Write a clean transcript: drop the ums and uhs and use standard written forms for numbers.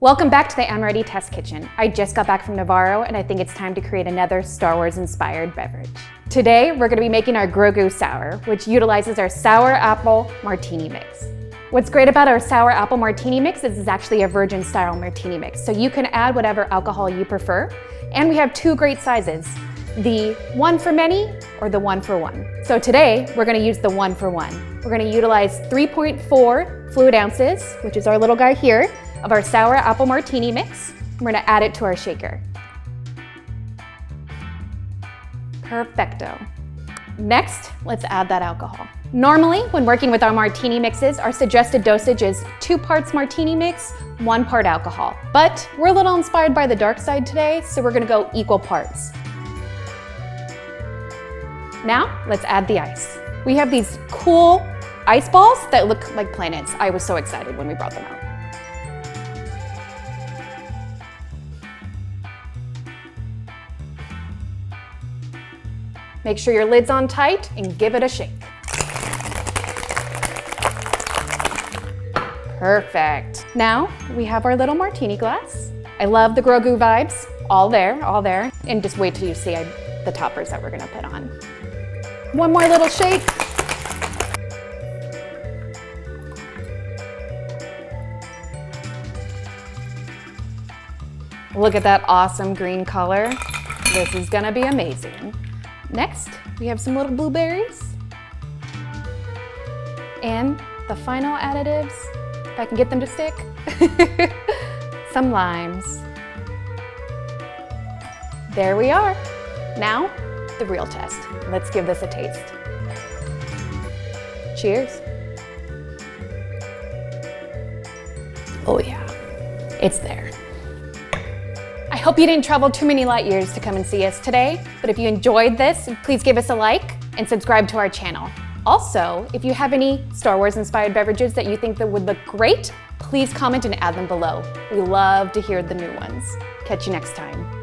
Welcome back to the Amoretti Test Kitchen. I just got back from Navarro and I think it's time to create another Star Wars inspired beverage. Today, we're gonna be making our Grogu Sour, which utilizes our sour apple martini mix. What's great about our sour apple martini mix is it's actually a virgin style martini mix, so you can add whatever alcohol you prefer. And we have two great sizes, the one for many or the one for one. So today, we're gonna use the one for one. We're gonna utilize 3.4 fluid ounces, which is our little guy here, of our sour apple martini mix. We're gonna add it to our shaker. Perfecto. Next, let's add that alcohol. Normally, when working with our martini mixes, our suggested dosage is 2 parts martini mix, 1 part alcohol. But we're a little inspired by the dark side today, so we're gonna go equal parts. Now, let's add the ice. We have these cool ice balls that look like planets. I was so excited when we brought them out. Make sure your lid's on tight and give it a shake. Perfect. Now we have our little martini glass. I love the Grogu vibes. All there, all there. And just wait till you see the toppers that we're gonna put on. One more little shake. Look at that awesome green color. This is gonna be amazing. Next, we have some little blueberries. And the final additives, if I can get them to stick, some limes. There we are. Now, the real test. Let's give this a taste. Cheers. Oh yeah, it's there. I hope you didn't travel too many light years to come and see us today, but if you enjoyed this, please give us a like and subscribe to our channel. Also, if you have any Star Wars inspired beverages that you think that would look great, please comment and add them below. We love to hear the new ones. Catch you next time.